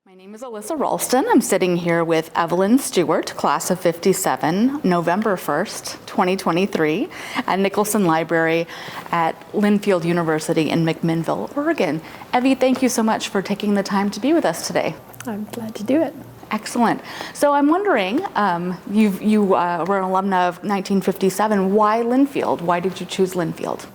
My name is Alyssa Ralston. I'm sitting here with Evelyn Stewart, class of 57, November 1st, 2023, at Nicholson Library at Linfield University in McMinnville, Oregon. Evie, thank you so much for taking the time to be with us today. I'm glad to do it. Excellent. So I'm wondering, you were an alumna of 1957. Why Lynfield? Why did you choose Lynfield?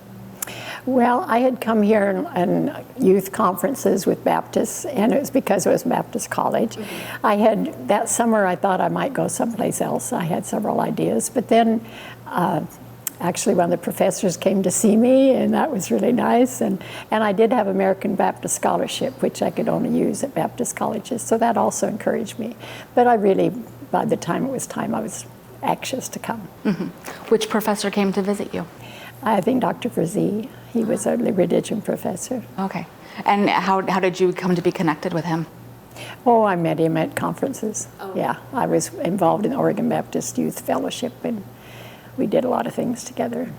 Well, I had come here in youth conferences with Baptists, and it was because it was Baptist College. That summer I thought I might go someplace else. I had several ideas, but then actually one of the professors came to see me, and that was really nice. And I did have American Baptist Scholarship, which I could only use at Baptist colleges, so that also encouraged me. But I really, by the time it was time, I was anxious to come. Mm-hmm. Which professor came to visit you? I think Dr. Frazee. He was a religion professor. Okay. And how did you come to be connected with him? Oh, I met him at conferences. Oh. Yeah, I was involved in the Oregon Baptist Youth Fellowship, and we did a lot of things together.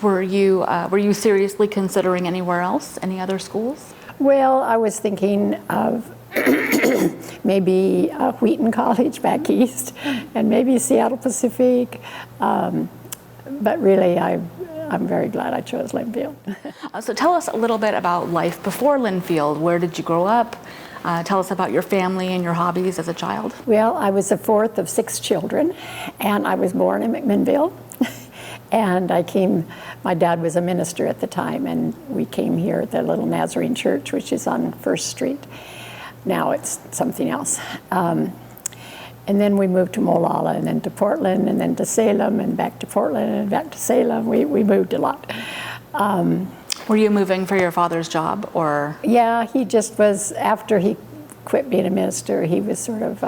Were you seriously considering anywhere else, any other schools? Well, I was thinking of maybe Wheaton College back east, and maybe Seattle Pacific, but really I'm very glad I chose Linfield. So tell us a little bit about life before Linfield. Where did you grow up? Tell us about your family and your hobbies as a child. Well, I was the fourth of 6 children, and I was born in McMinnville. And my dad was a minister at the time, and we came here at the little Nazarene church, which is on First Street. Now it's something else. And then we moved to Molalla, and then to Portland, and then to Salem, and back to Portland, and back to Salem. We moved a lot. Were you moving for your father's job, or? Yeah, he just was, after he quit being a minister, he was sort of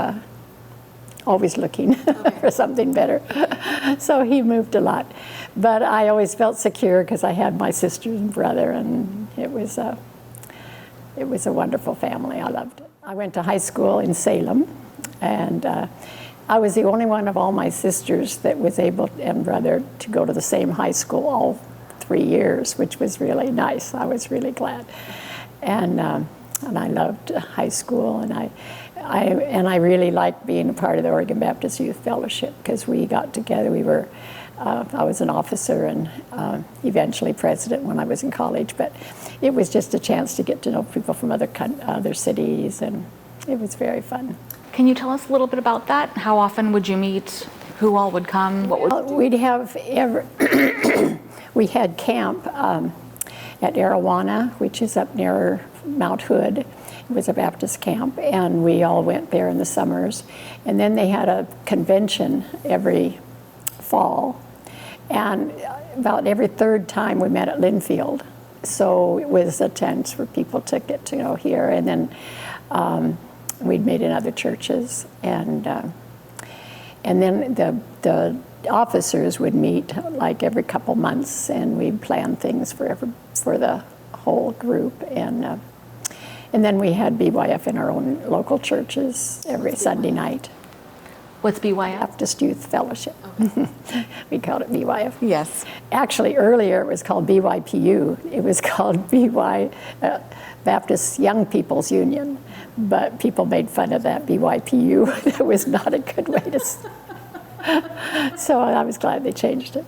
always looking for something better. So he moved a lot. But I always felt secure because I had my sister and brother, and it was a wonderful family. I loved it. I went to high school in Salem. And I was the only one of all my sisters that was able, and brother, to go to the same high school all 3 years, which was really nice. I was really glad. And I loved high school, and I really liked being a part of the Oregon Baptist Youth Fellowship, because we got together. I was an officer and eventually president when I was in college, but it was just a chance to get to know people from other cities, and it was very fun. Can you tell us a little bit about that? How often would you meet? Who all would come? What would we'd have we had camp at Arawana, which is up near Mount Hood. It was a Baptist camp, and we all went there in the summers. And then they had a convention every fall, and about every third time we met at Lynfield. So it was a chance for people to get to know here, and then we'd meet in other churches, and then the officers would meet like every couple months, and we'd plan things for the whole group, and then we had BYF in our own local churches every Sunday night. What's BYF? Baptist Youth Fellowship. Okay. We called it BYF. Yes. Actually, earlier it was called BYPU. It was called Baptist Young People's Union, but people made fun of that BYPU. That was not a good way to. So I was glad they changed it.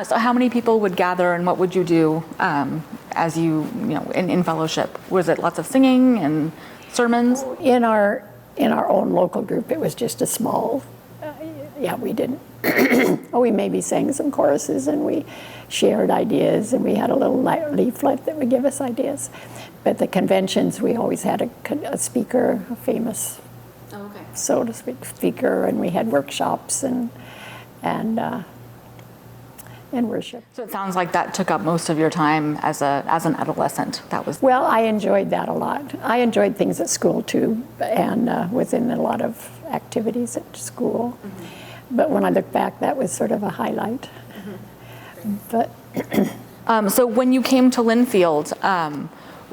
So how many people would gather, and what would you do as in fellowship? Was it lots of singing and sermons? In our own local group, it was just a small. We didn't. We maybe sang some choruses, and we shared ideas, and we had a little leaflet that would give us ideas. But the conventions, we always had a speaker, a famous, so to speak, speaker, and we had workshops and worship. So it sounds like that took up most of your time as an adolescent. Well, I enjoyed that a lot. I enjoyed things at school too, and was in a lot of activities at school. Mm-hmm. But when I look back, that was sort of a highlight. Mm-hmm. But so when you came to Linfield,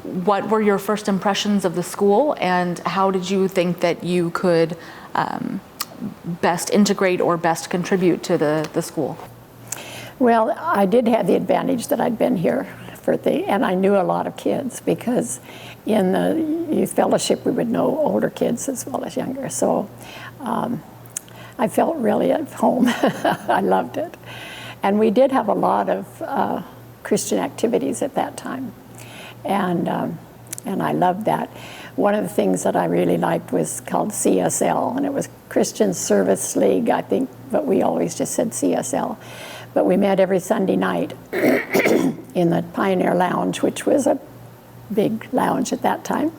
what were your first impressions of the school, and how did you think that you could best integrate or best contribute to the school? Well, I did have the advantage that I'd been here for thing. And I knew a lot of kids because in the youth fellowship we would know older kids as well as younger. So I felt really at home. I loved it. And we did have a lot of Christian activities at that time. And I loved that. One of the things that I really liked was called CSL, and it was Christian Service League, I think, but we always just said CSL. But we met every Sunday night in the Pioneer Lounge, which was a big lounge at that time.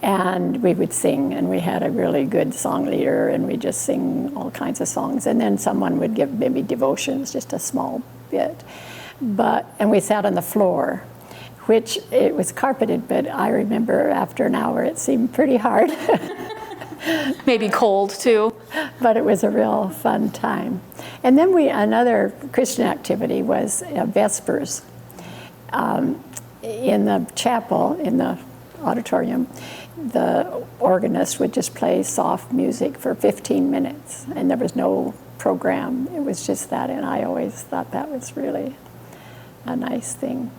And we would sing, and we had a really good song leader, and we'd just sing all kinds of songs. And then someone would give maybe devotions, just a small bit. And we sat on the floor, which it was carpeted, but I remember after an hour it seemed pretty hard. Maybe cold too. But it was a real fun time. And then another Christian activity was Vespers. In the chapel, in the auditorium, the organist would just play soft music for 15 minutes, and there was no program. It was just that, and I always thought that was really a nice thing.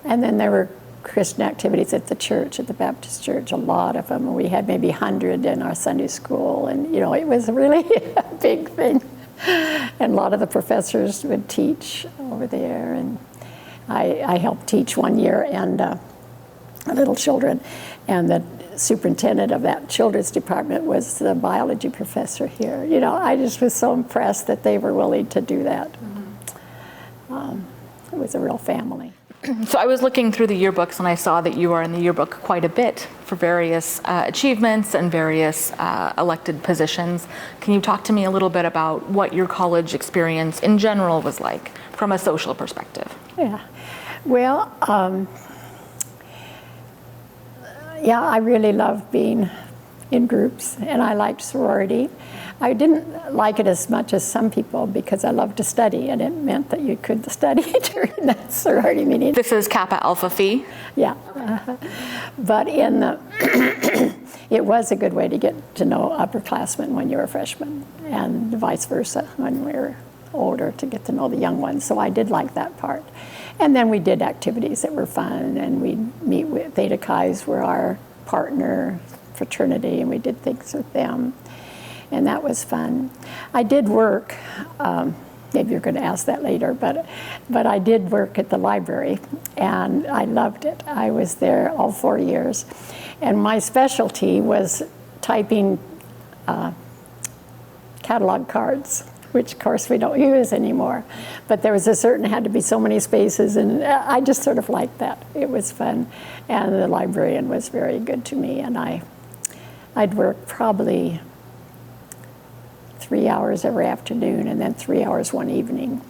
And then there were Christian activities at the church, at the Baptist church, a lot of them. We had maybe 100 in our Sunday school, and it was really a big thing. And a lot of the professors would teach over there, and I helped teach one year, and little children, and the superintendent of that children's department was the biology professor here. I just was so impressed that they were willing to do that. It was a real family. So I was looking through the yearbooks, and I saw that you are in the yearbook quite a bit for various achievements and various elected positions. Can you talk to me a little bit about what your college experience in general was like from a social perspective? Yeah. Well, I really loved being in groups, and I liked sorority. I didn't like it as much as some people because I loved to study, and it meant that you could study during that sorority meeting. This is Kappa Alpha Phi? Yeah. But it was a good way to get to know upperclassmen when you were a freshman, and vice versa when we were older, to get to know the young ones. So I did like that part. And then we did activities that were fun, and we'd meet with Theta Chi's were our partner fraternity, and we did things with them, and that was fun. I did work, maybe you're going to ask that later, but I did work at the library, and I loved it. I was there all 4 years, and my specialty was typing catalog cards, which of course we don't use anymore. But there was had to be so many spaces, and I just sort of liked that. It was fun, and the librarian was very good to me, and I'd work probably 3 hours every afternoon and then 3 hours one evening,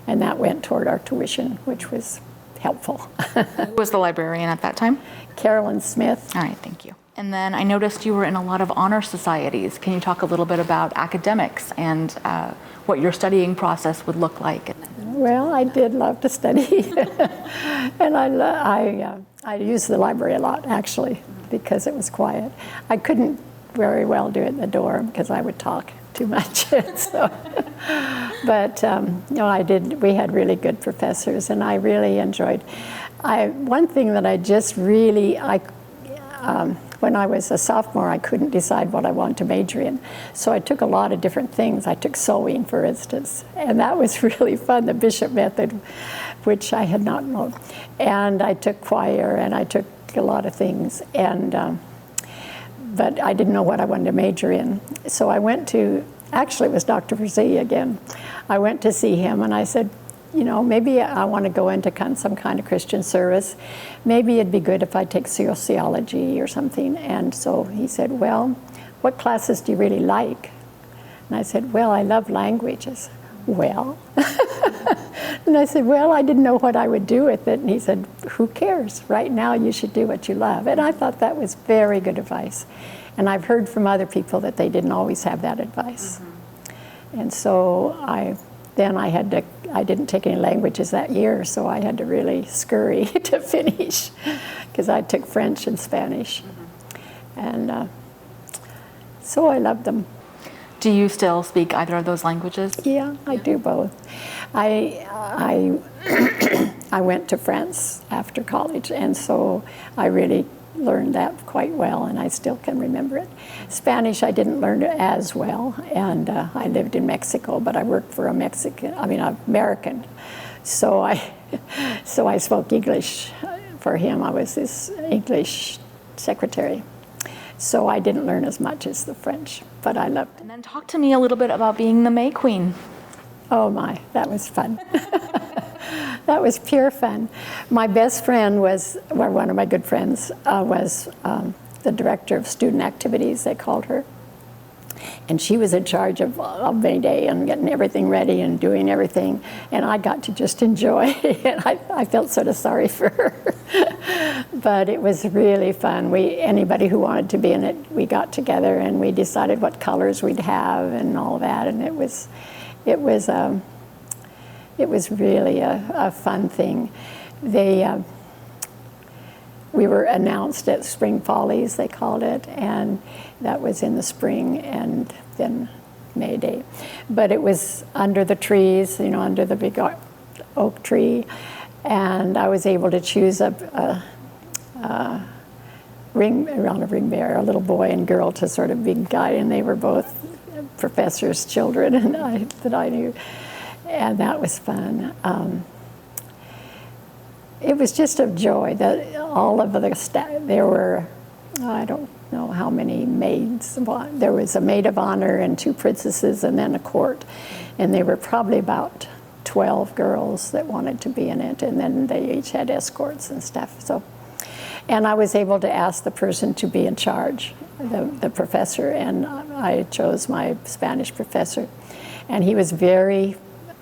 and that went toward our tuition, which was helpful. Who was the librarian at that time? Carolyn Smith. All right, thank you. And then I noticed you were in a lot of honor societies. Can you talk a little bit about academics and what your studying process would look like? Well, I did love to study, and I used the library a lot, actually, because it was quiet. I couldn't very well do it in the dorm because I would talk too much. But I did. We had really good professors, and I really enjoyed. One thing that I just really when I was a sophomore, I couldn't decide what I wanted to major in. So I took a lot of different things. I took sewing, for instance, and that was really fun, the Bishop method, which I had not known. And I took choir, and I took a lot of things, but I didn't know what I wanted to major in. So I went to, actually it was Dr. Verzee again. I went to see him, and I said, maybe I want to go into some kind of Christian service. Maybe it'd be good if I take sociology or something. And so he said, well, what classes do you really like? And I said, well, I love languages. Well, and I said, well, I didn't know what I would do with it. And he said, who cares? Right now you should do what you love. And I thought that was very good advice. And I've heard from other people that they didn't always have that advice. Mm-hmm. And so I didn't take any languages that year, so I had to really scurry to finish because I took French and Spanish. Mm-hmm. And so I loved them. Do you still speak either of those languages? Yeah, I do both. I I went to France after college, and so I really learned that quite well, and I still can remember it. Spanish I didn't learn as well, and I lived in Mexico, but I worked for an American. So I spoke English for him. I was his English secretary. So I didn't learn as much as the French, but I loved it. And then talk to me a little bit about being the May Queen. Oh my, that was fun. That was pure fun. My best friend one of my good friends, was the director of student activities, they called her. And she was in charge of May Day and getting everything ready and doing everything. And I got to just enjoy it. And I felt sort of sorry for her. But it was really fun. Anybody who wanted to be in it, we got together and we decided what colors we'd have and all that. And it was really a fun thing. We were announced at Spring Follies, they called it, and that was in the spring, and then May Day. But it was under the trees, under the big oak tree, and I was able to choose a ring bearer, a little boy and girl to sort of be guided, and they were both professors' children that I knew. And that was fun. It was just a joy that all of the staff, there were, I don't know how many maids. There was a maid of honor and 2 princesses and then a court. And they were probably about 12 girls that wanted to be in it. And then they each had escorts and stuff. And I was able to ask the person to be in charge, the professor. And I chose my Spanish professor. And he was very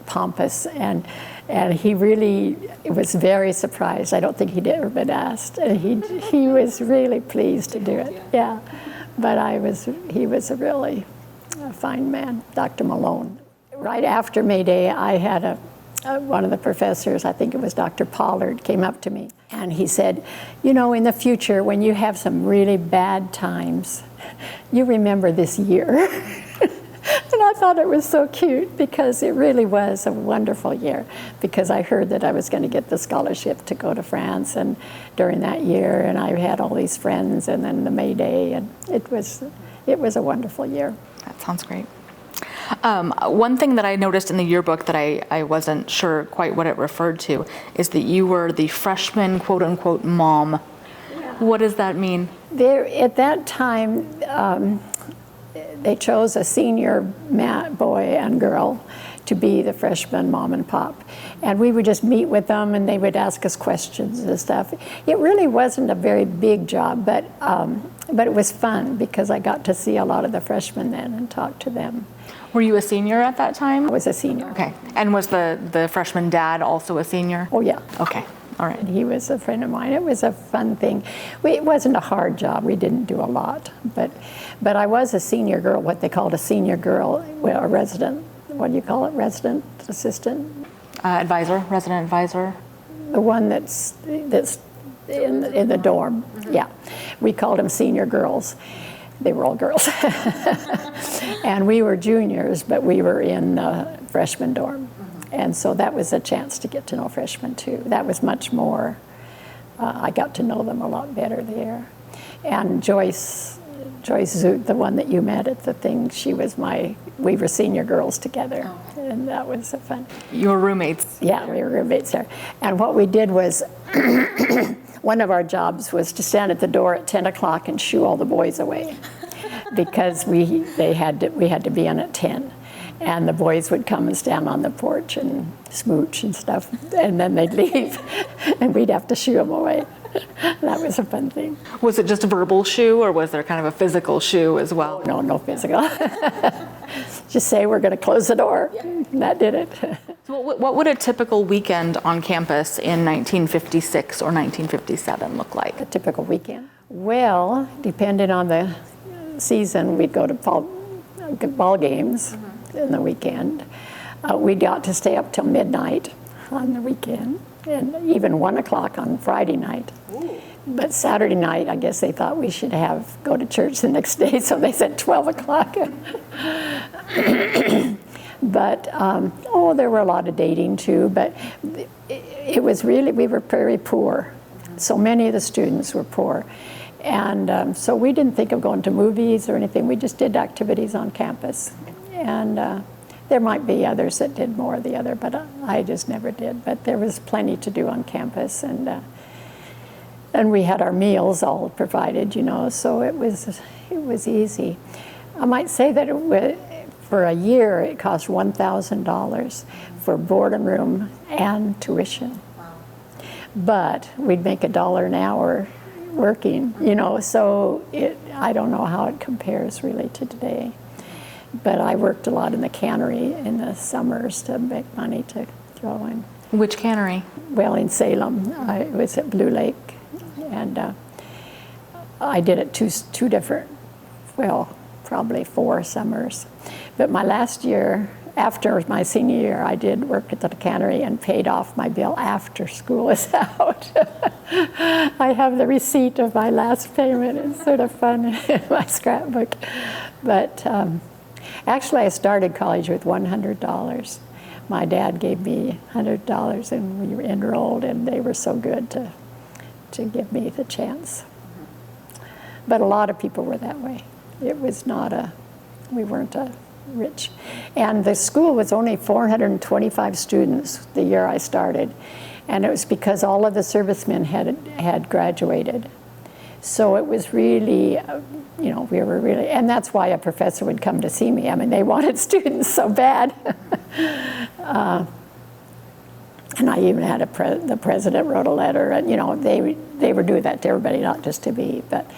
pompous, and he really was very surprised. I don't think he'd ever been asked, and he was really pleased to do it. Yeah, but he was a really fine man, Dr. Malone. Right after May Day, I had one of the professors, I think it was Dr. Pollard, came up to me, and he said, in the future, when you have some really bad times, you remember this year. And I thought it was so cute because it really was a wonderful year, because I heard that I was going to get the scholarship to go to France and during that year, and I had all these friends, and then the May Day, and it was a wonderful year. That sounds great. One thing that I noticed in the yearbook that I wasn't sure quite what it referred to is that you were the freshman quote unquote mom. Yeah. What does that mean? At that time, they chose a senior boy and girl to be the freshman mom and pop. And we would just meet with them and they would ask us questions and stuff. It really wasn't a very big job, but it was fun because I got to see a lot of the freshmen then and talk to them. Were you a senior at that time? I was a senior. Okay. And was the freshman dad also a senior? Oh, yeah. Okay. All right. And he was a friend of mine. It was a fun thing. It wasn't a hard job. We didn't do a lot. But I was a senior girl, what they called a senior girl, well, a resident. What do you call it? Resident assistant? Resident advisor. The one that's in the dorm. Mm-hmm. Yeah. We called them senior girls. They were all girls. And we were juniors, but we were in the freshman dorm. And so that was a chance to get to know freshmen too. That was much more, I got to know them a lot better there. And Joyce Zoot, the one that you met at the thing, we were senior girls together. Oh. And that was fun. You were roommates? Yeah, we were roommates there. And what we did was, one of our jobs was to stand at the door at 10 o'clock and shoo all the boys away. Because we had to be in at 10. And the boys would come and stand on the porch and smooch and stuff, and then they'd leave, and we'd have to shoo them away. That was a fun thing. Was it just a verbal shoo, or was there kind of a physical shoo as well? Oh, no physical. Just say we're going to close the door. Yeah. And that did it. So what would a typical weekend on campus in 1956 or 1957 look like? A typical weekend? Well, depending on the season, we'd go to ball games. Mm-hmm. In the weekend. We got to stay up till midnight on the weekend, and even 1 o'clock on Friday night. Ooh. But Saturday night, I guess they thought we should go to church the next day, so they said 12 o'clock. But, there were a lot of dating too, but it was really, we were very poor. So many of the students were poor. And so we didn't think of going to movies or anything. We just did activities on campus. And there might be others that did more of the other, but I just never did. But there was plenty to do on campus. And we had our meals all provided, you know, so it was easy. I might say that for a year it cost $1,000 for board and room and tuition. Wow. But we'd make $1 an hour working, you know, so I don't know how it compares really to today. But I worked a lot in the cannery in the summers to make money to throw in. Which cannery? Well, in Salem. It was at Blue Lake. And I did it two different, well, probably 4 summers. But my last year, after my senior year, I did work at the cannery and paid off my bill after school was out. I have the receipt of my last payment. It's sort of fun in my scrapbook. But actually, I started college with $100. My dad gave me $100, and we enrolled, and they were so good to give me the chance. But a lot of people were that way. It was not we weren't rich. And the school was only 425 students the year I started. And it was because all of the servicemen had graduated. So it was really, you know, we were really, and that's why a professor would come to see me. I mean, they wanted students so bad. And I even had the president wrote a letter, and you know, they were doing that to everybody, not just to me, but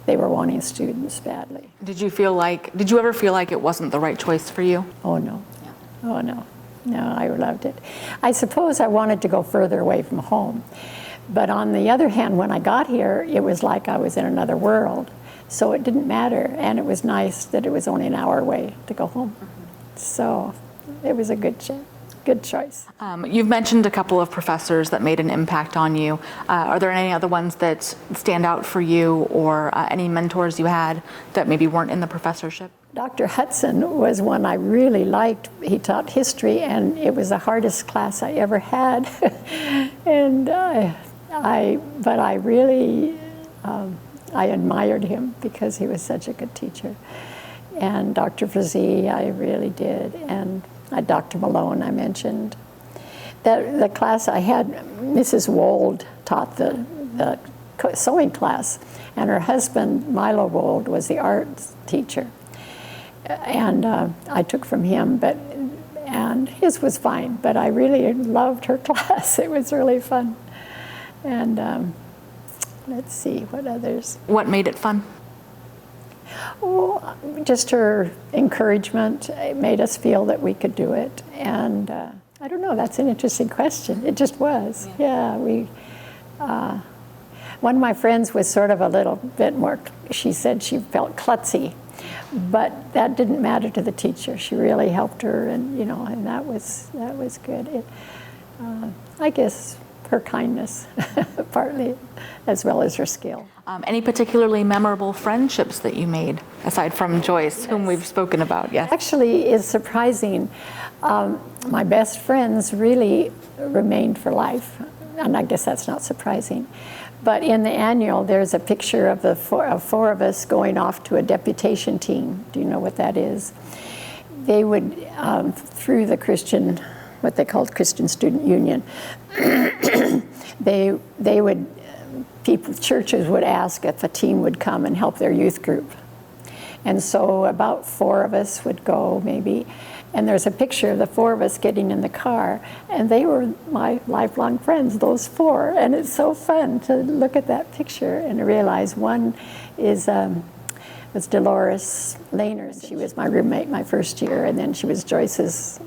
they were wanting students badly. Did you ever feel like it wasn't the right choice for you? Oh no, yeah. Oh no, I loved it. I suppose I wanted to go further away from home, but on the other hand, when I got here, it was like I was in another world, so it didn't matter, and it was nice that it was only an hour away to go home. So it was a good choice. You've mentioned a couple of professors that made an impact on you. Are there any other ones that stand out for you, or any mentors you had that maybe weren't in the professorship? Dr. Hudson was one I really liked. He taught history, and it was the hardest class I ever had. And I really admired him because he was such a good teacher. And Dr. Frazee, I really did. And Dr. Malone, I mentioned. The class I had, Mrs. Wold taught the sewing class, and her husband, Milo Wold, was the arts teacher. And I took from him, and his was fine, but I really loved her class. It was really fun. And let's see, what others? What made it fun? Oh, just her encouragement. It made us feel that we could do it. And I don't know, that's an interesting question. It just was. Yeah, one of my friends was sort of a little bit more, she said she felt klutzy, but that didn't matter to the teacher. She really helped her, and you know, and that was good. I guess her kindness, partly, as well as her skill. Any particularly memorable friendships that you made, aside from Joyce, whom we've spoken about? Yes. Actually, it's surprising. My best friends really remained for life, and I guess that's not surprising. But in the annual, there's a picture of four of us going off to a deputation team. Do you know what that is? They would, through the Christian, what they called Christian Student Union, they would, churches would ask if a team would come and help their youth group. And so about 4 of us would go, maybe, and there's a picture of the 4 of us getting in the car, and they were my lifelong friends, those 4, and it's so fun to look at that picture and realize one was Dolores Lahners. She was my roommate my first year, and then she was Joyce's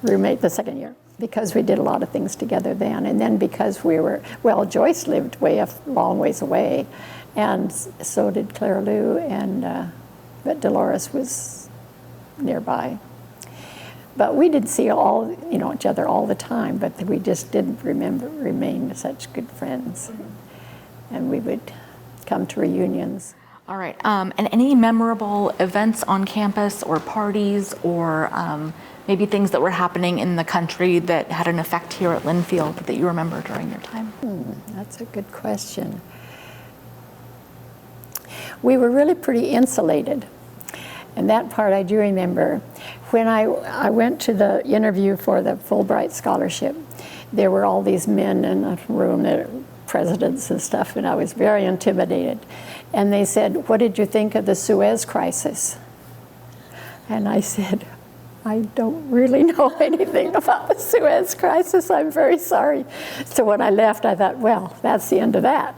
roommate the second year, because we did a lot of things together then. And then because Joyce lived a long ways away, and so did Claire Lou, but Dolores was nearby. But we did see each other all the time, but we just didn't remain such good friends. And we would come to reunions. All right. And any memorable events on campus or parties or maybe things that were happening in the country that had an effect here at Linfield that you remember during your time? That's a good question. We were really pretty insulated. And that part I do remember. When I went to the interview for the Fulbright scholarship, there were all these men in the room, that presidents and stuff, and I was very intimidated. And they said, "What did you think of the Suez crisis?" And I said, "I don't really know anything about the Suez crisis. I'm very sorry." So when I left, I thought, well, that's the end of that.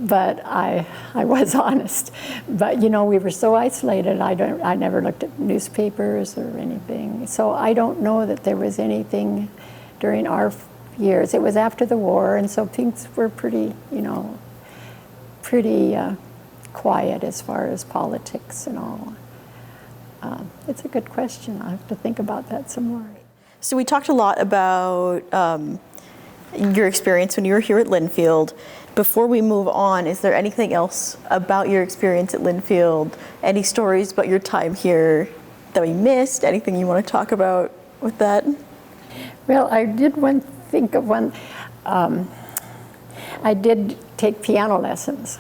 But I was honest. But you know, we were so isolated. I never looked at newspapers or anything. So I don't know that there was anything during our years. It was after the war, and so things were pretty, pretty quiet as far as politics and all. It's a good question. I'll have to think about that some more. So we talked a lot about your experience when you were here at Linfield. Before we move on, is there anything else about your experience at Linfield? Any stories about your time here that we missed? Anything you want to talk about with that? Well, I did think of one. I did take piano lessons,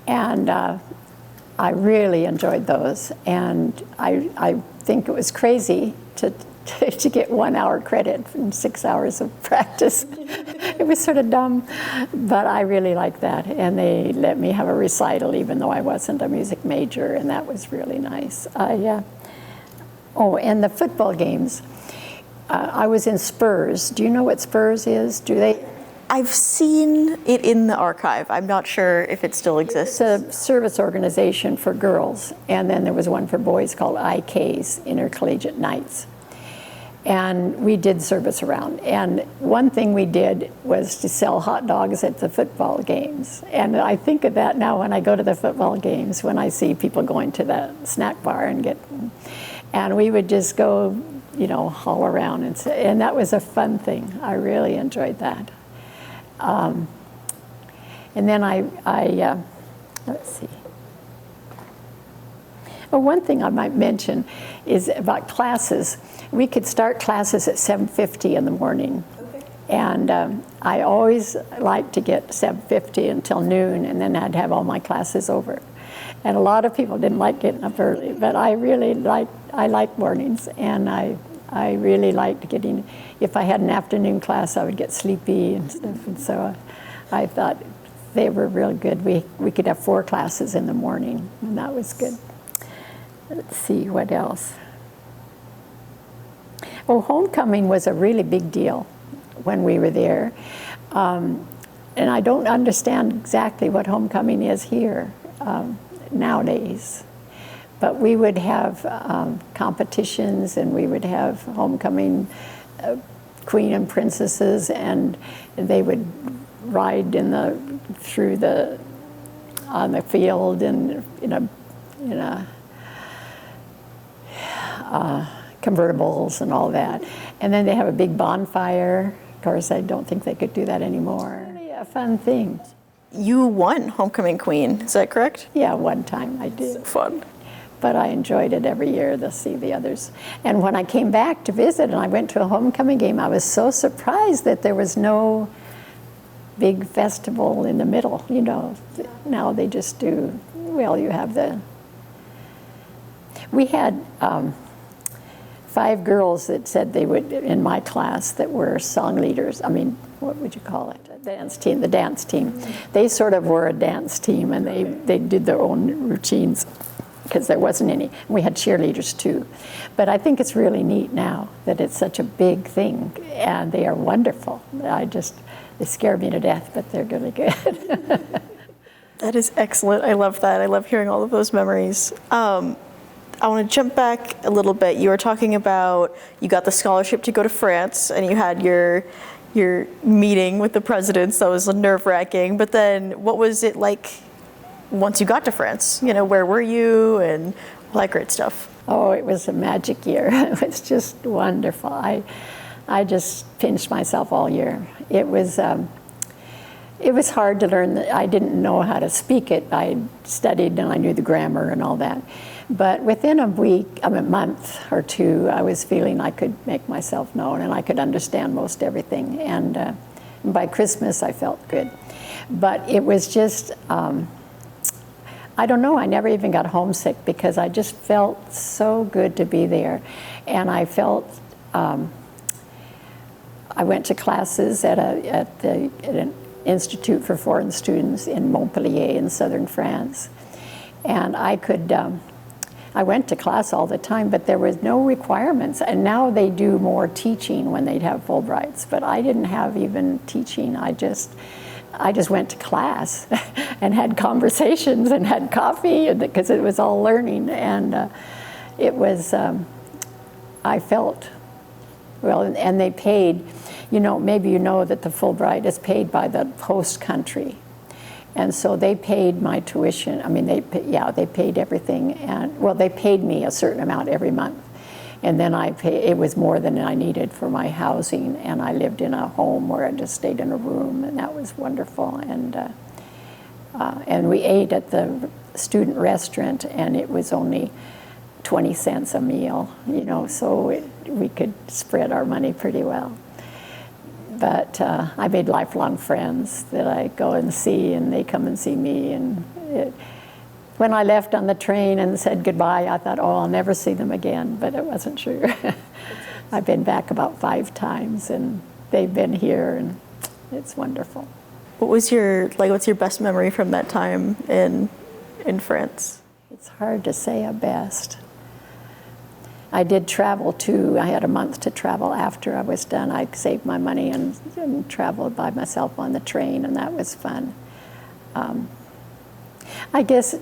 and I really enjoyed those. And I think it was crazy to get 1 hour credit from 6 hours of practice. It was sort of dumb, but I really liked that. And they let me have a recital even though I wasn't a music major, and that was really nice. Oh, and the football games. I was in Spurs. Do you know what Spurs is? Do they? I've seen it in the archive. I'm not sure if it still exists. It's a service organization for girls, and then there was one for boys called IK's, Intercollegiate Nights. And we did service around. And one thing we did was to sell hot dogs at the football games. And I think of that now when I go to the football games, when I see people going to the snack bar and we would just go, haul around. And that was a fun thing. I really enjoyed that. And then let's see. Oh, one thing I might mention is about classes. We could start classes at 7:50 in the morning. Okay. And I always liked to get 7:50 until noon, and then I'd have all my classes over. And a lot of people didn't like getting up early, but I really like mornings, and I really liked getting, if I had an afternoon class, I would get sleepy and stuff, and so I thought they were real good. We could have 4 classes in the morning, and that was good. Let's see, what else? Oh, homecoming was a really big deal when we were there. And I don't understand exactly what homecoming is here nowadays. But we would have competitions, and we would have homecoming queen and princesses, and they would ride on the field and in a convertibles and all that. And then they have a big bonfire. Of course, I don't think they could do that anymore. Really a fun thing. You won Homecoming Queen, is that correct? Yeah, one time I did. So fun. But I enjoyed it every year to see the others. And when I came back to visit and I went to a homecoming game, I was so surprised that there was no big festival in the middle. Now they just do, you have we had 5 girls that said they would, in my class, that were song leaders. I mean, what would you call it? The dance team. They sort of were a dance team, and they did their own routines because there wasn't any. We had cheerleaders too. But I think it's really neat now that it's such a big thing, and they are wonderful. They scare me to death, but they're really good. That is excellent. I love that. I love hearing all of those memories. I want to jump back a little bit. You were talking about you got the scholarship to go to France, and you had your meeting with the presidents. That was nerve-wracking. But then, what was it like once you got to France? Where were you, and all that great stuff? Oh, it was a magic year. It was just wonderful. I just pinched myself all year. It was It was hard to learn. I didn't know how to speak it. I studied and I knew the grammar and all that. But within a month or two, I was feeling I could make myself known and I could understand most everything. And by Christmas, I felt good. But it was just, I don't know, I never even got homesick because I just felt so good to be there. And I felt, I went to classes at an Institute for Foreign Students in Montpellier in southern France. And I went to class all the time, but there was no requirements. And now they do more teaching when they'd have Fulbrights, but I didn't have even teaching. I just went to class and had conversations and had coffee because it was all learning. And it was, I felt, well, and they paid, you know, maybe you know that the Fulbright is paid by the host country. And so they paid my tuition. I mean, they paid everything. And well, they paid me a certain amount every month. And then it was more than I needed for my housing. And I lived in a home where I just stayed in a room, and that was wonderful. And we ate at the student restaurant, and it was only 20 cents a meal, you know, so we could spread our money pretty well. But I made lifelong friends that I go and see, and they come and see me. And when I left on the train and said goodbye, I thought, oh, I'll never see them again, but it wasn't true. I've been back about 5 times, and they've been here, and it's wonderful. What's your best memory from that time in France? It's hard to say a best. I did travel too. I had a month to travel after I was done. I saved my money and traveled by myself on the train, and that was fun. I guess,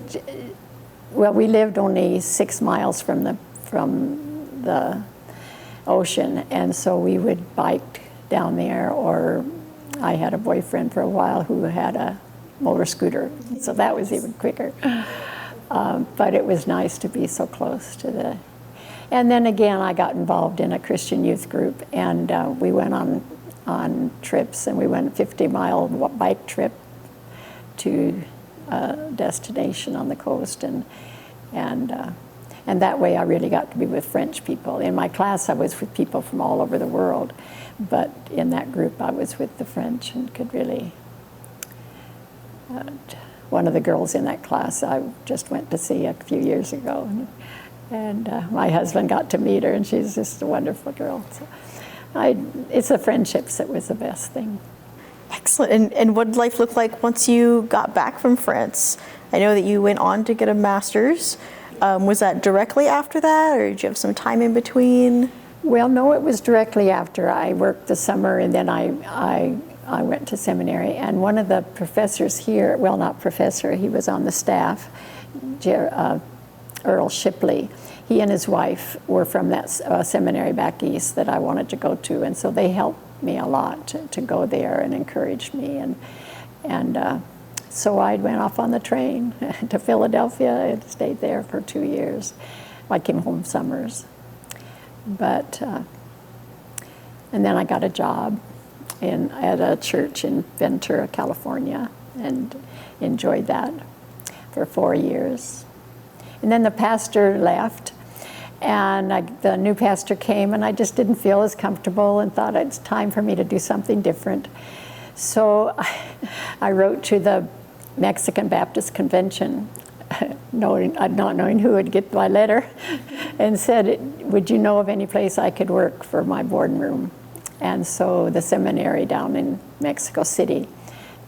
well, we lived only 6 miles from the ocean, and so we would bike down there, or I had a boyfriend for a while who had a motor scooter, so that was even quicker. But it was nice to be so close to the. And then again, I got involved in a Christian youth group, and we went on trips, and we went a 50-mile bike trip to a destination on the coast, and that way I really got to be with French people. In my class, I was with people from all over the world, but in that group, I was with the French and could really. One of the girls in that class I just went to see a few years ago. And my husband got to meet her, and she's just a wonderful girl. So it's the friendships that was the best thing. Excellent. And what did life look like once you got back from France? I know that you went on to get a master's. Was that directly after that, or did you have some time in between? Well, no, it was directly after. I worked the summer, and then I went to seminary. And one of the professors here, well, not professor, he was on the staff, Earl Shipley. He and his wife were from that seminary back east that I wanted to go to, and so they helped me a lot to go there and encouraged me. And so I went off on the train to Philadelphia and stayed there for 2 years. I came home summers. But, and then I got a job at a church in Ventura, California, and enjoyed that for 4 years. And then the pastor left, and the new pastor came, and I just didn't feel as comfortable and thought it's time for me to do something different. So I wrote to the Mexican Baptist Convention, not knowing who would get my letter, and said, would you know of any place I could work for my board room? And so the seminary down in Mexico City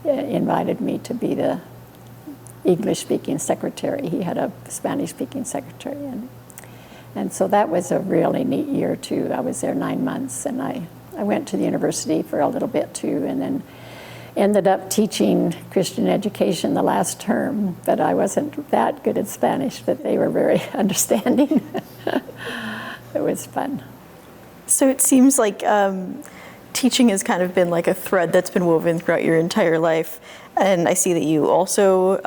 invited me to be the English-speaking secretary. He had a Spanish-speaking secretary. And so that was a really neat year, too. I was there 9 months, and I went to the university for a little bit, too, and then ended up teaching Christian education the last term, but I wasn't that good at Spanish, but they were very understanding. It was fun. So it seems like teaching has kind of been like a thread that's been woven throughout your entire life. And I see that you also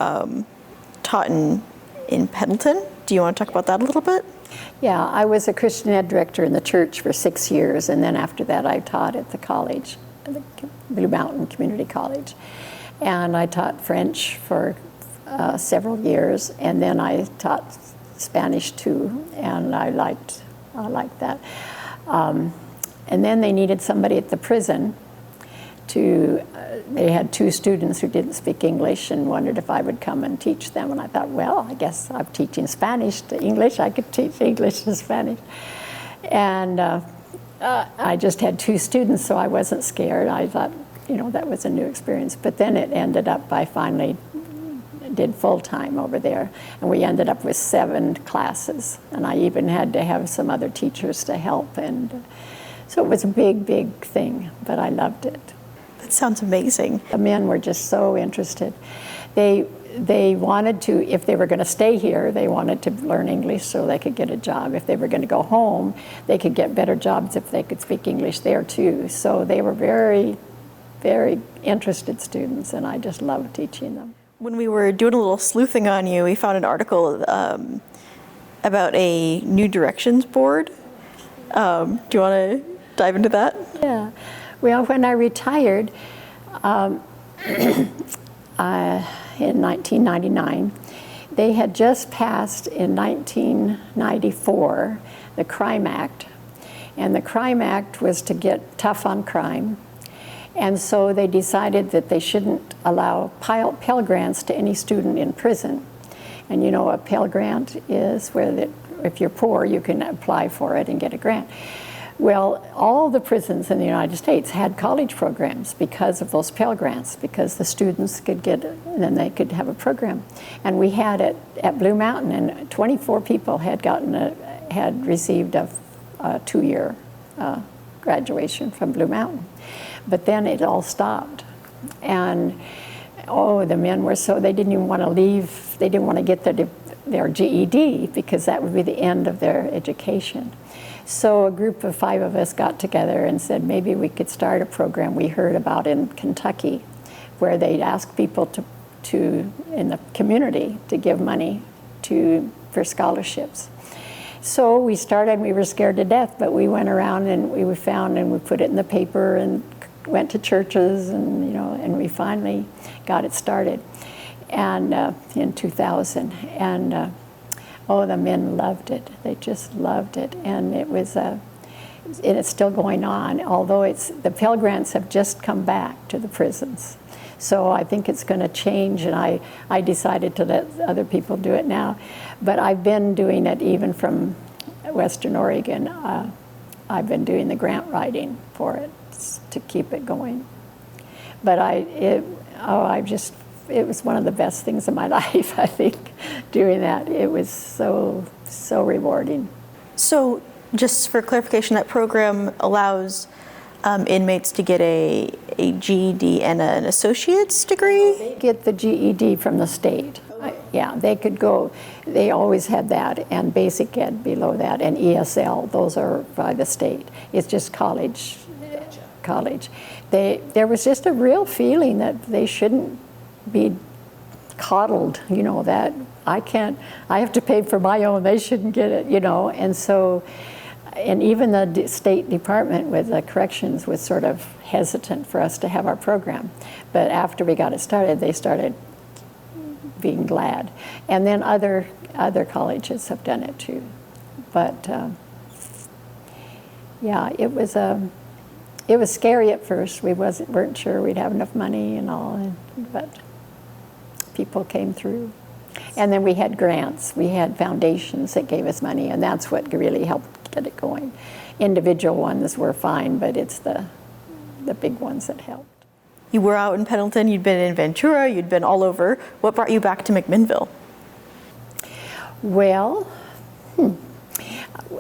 taught in Pendleton. Do you want to talk about that a little bit? Yeah, I was a Christian ed director in the church for 6 years, and then after that I taught at the college, the Blue Mountain Community College. And I taught French for several years, and then I taught Spanish too, and I liked that. And then they needed somebody at the prison they had 2 students who didn't speak English and wondered if I would come and teach them. And I thought, well, I guess I'm teaching Spanish to English. I could teach English to Spanish. And I just had 2 students, so I wasn't scared. I thought, that was a new experience. But then it ended up, I finally did full-time over there. And we ended up with 7 classes. And I even had to have some other teachers to help. And so it was a big, big thing, but I loved it. That sounds amazing. The men were just so interested. They wanted to, if they were going to stay here, they wanted to learn English so they could get a job. If they were going to go home, they could get better jobs if they could speak English there too. So they were very, very interested students, and I just loved teaching them. When we were doing a little sleuthing on you, we found an article about a New Directions board. Do you want to dive into that? Yeah. Well, when I retired in 1999, they had just passed in 1994 the Crime Act. And the Crime Act was to get tough on crime. And so they decided that they shouldn't allow Pell Grants to any student in prison. And a Pell Grant is where if you're poor, you can apply for it and get a grant. Well, all the prisons in the United States had college programs because of those Pell Grants, because the students could get it, and then they could have a program. And we had it at Blue Mountain, and 24 people had received a 2-year graduation from Blue Mountain. But then it all stopped. And the men were they didn't even want to leave, they didn't want to get their GED because that would be the end of their education. So a group of 5 of us got together and said maybe we could start a program we heard about in Kentucky where they'd ask people to in the community to give money for scholarships. So we started, and we were scared to death, but we went around and we found and we put it in the paper and went to churches and and we finally got it started and in 2000. And the men loved it. They just loved it. And it was, and it's still going on, although the Pell Grants have just come back to the prisons. So I think it's going to change, and I decided to let other people do it now. But I've been doing it even from Western Oregon. I've been doing the grant writing for it to keep it going. But it was one of the best things in my life, I think, doing that. It was so rewarding. So just for clarification, that program allows inmates to get a GED and an associate's degree? They get the GED from the state. Yeah, they could go, they always had that, and basic ed below that, and ESL, those are by the state. It's just college. There was just a real feeling that they shouldn't be coddled, that I have to pay for my own, they shouldn't get it, and so, and even the State Department with the corrections was sort of hesitant for us to have our program. But after we got it started, they started being glad. And then other colleges have done it too. But yeah, it was scary at first. We weren't sure we'd have enough money and all, but people came through. And then we had grants. We had foundations that gave us money, and that's what really helped get it going. Individual ones were fine, but it's the big ones that helped. You were out in Pendleton, you'd been in Ventura, you'd been all over. What brought you back to McMinnville? Well,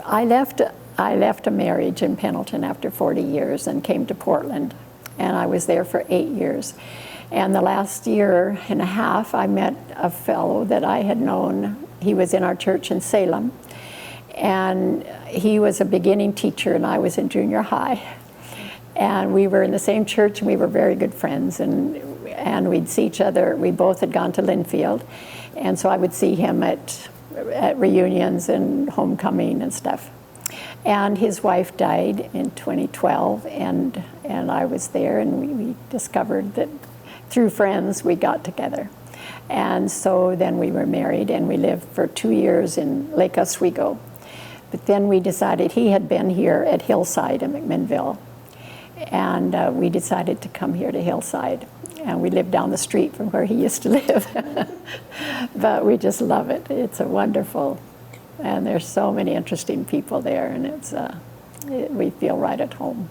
I left a marriage in Pendleton after 40 years and came to Portland, and I was there for 8 years. And the last year and a half, I met a fellow that I had known. He was in our church in Salem, and he was a beginning teacher, and I was in junior high. And we were in the same church, and we were very good friends, and we'd see each other. We both had gone to Lynfield, and so I would see him at reunions and homecoming and stuff. And his wife died in 2012, and I was there, and we discovered that through friends, we got together. And so then we were married, and we lived for 2 years in Lake Oswego. But then we decided, he had been here at Hillside in McMinnville, and we decided to come here to Hillside. And we lived down the street from where he used to live. But we just love it. It's a wonderful, and there's so many interesting people there, and we feel right at home.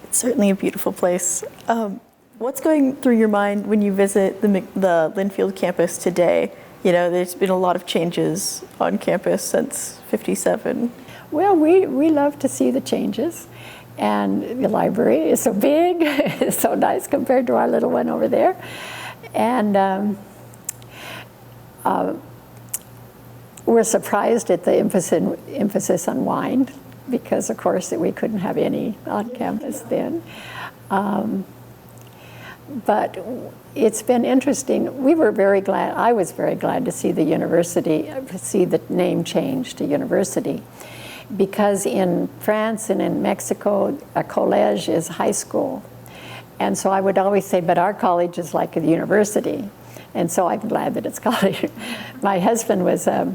It's certainly a beautiful place. What's going through your mind when you visit the Lynfield campus today? You know, there's been a lot of changes on campus since '57. Well, we love to see the changes. And the library is so big, it's so nice compared to our little one over there. And we're surprised at the emphasis on wine, because of course we couldn't have any on campus then. But it's been interesting. We were very glad, I was very glad to see the university, see the name change to university. Because in France and in Mexico, a college is high school. And so I would always say, but our college is like a university. And so I'm glad that it's college. My husband was a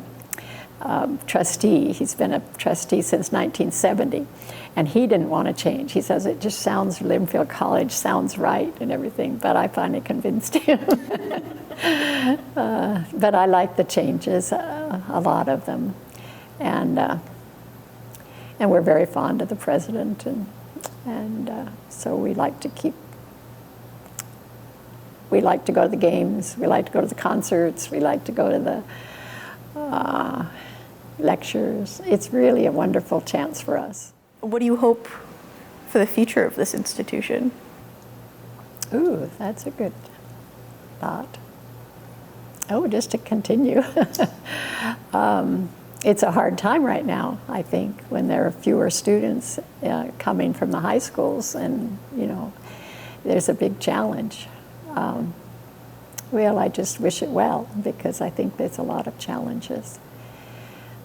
trustee. He's been a trustee since 1970. And he didn't want to change. He says, it just sounds, Linfield College sounds right and everything. But I finally convinced him. But I like the changes, a lot of them. And we're very fond of the president, and so we like to go to the games, we like to go to the concerts, we like to go to the lectures. It's really a wonderful chance for us. What do you hope for the future of this institution? Ooh, that's a good thought. Oh, just to continue. It's a hard time right now, I think, when there are fewer students coming from the high schools, and you know, there's a big challenge. Well, I just wish it well, because I think there's a lot of challenges.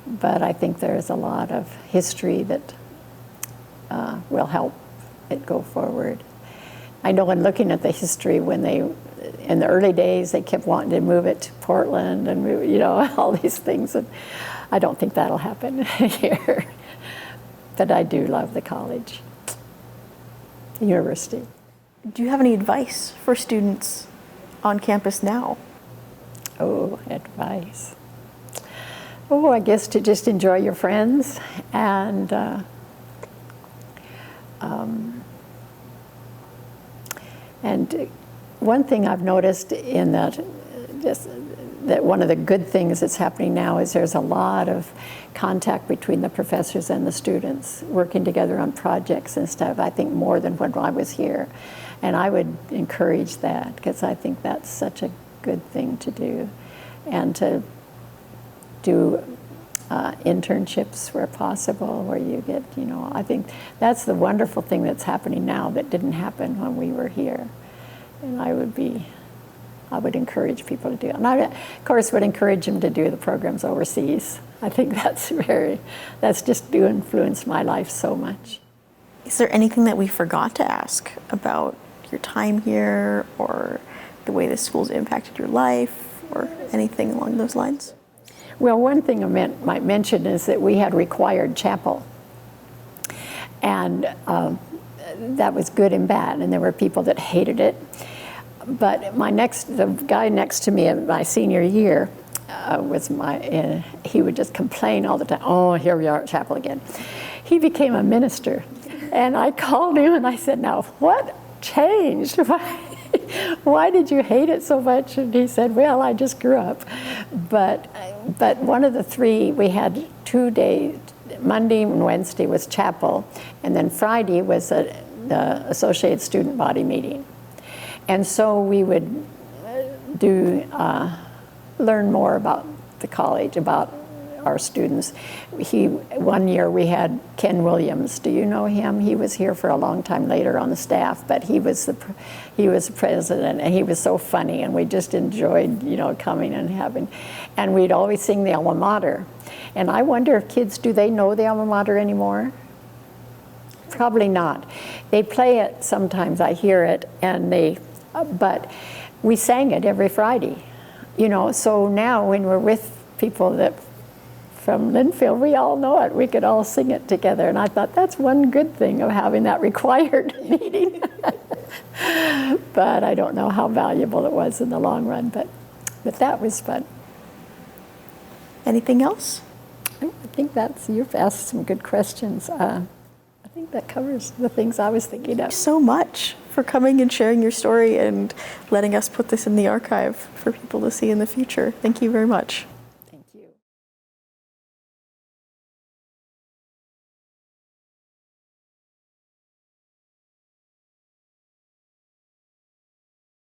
But I think there's a lot of history that will help it go forward. I know in looking at the history, when in the early days, they kept wanting to move it to Portland and move, you know, all these things. And I don't think that'll happen here. But I do love the college, the university. Do you have any advice for students on campus now? Oh, advice. Oh, I guess to just enjoy your friends, and one thing I've noticed in that one of the good things that's happening now is there's a lot of contact between the professors and the students, working together on projects and stuff, I think more than when I was here. And I would encourage that, because I think that's such a good thing to do. And to do internships where possible, where you get, you know, I think that's the wonderful thing that's happening now that didn't happen when we were here. And I would encourage people to do it. And I, of course, would encourage them to do the programs overseas. I think that's just influenced my life so much. Is there anything that we forgot to ask about your time here, or the way the school's impacted your life, or anything along those lines? Well, one thing I might mention is that we had required chapel. And that was good and bad, and there were people that hated it. But the guy next to me in my senior year he would just complain all the time. Oh, here we are at chapel again. He became a minister, and I called him and I said, now what changed? Why did you hate it so much? And he said, well, I just grew up. But one of the three, we had 2 days, Monday and Wednesday was chapel, and then Friday was the Associated Student Body meeting. And so we would learn more about the college, about our students. One year we had Ken Williams. Do you know him? He was here for a long time later on the staff, but he was the president, and he was so funny, and we just enjoyed, you know, coming and having. And we'd always sing the alma mater. And I wonder if kids, do they know the alma mater anymore? Probably not. They play it sometimes, I hear it, and they but we sang it every Friday, you know. So now when we're with people that from Linfield, we all know it. We could all sing it together, and I thought that's one good thing of having that required meeting. But I don't know how valuable it was in the long run, but that was fun. Anything else? I think you've asked some good questions. I think that covers the things I was thinking of. Thank you so much for coming and sharing your story and letting us put this in the archive for people to see in the future. Thank you very much.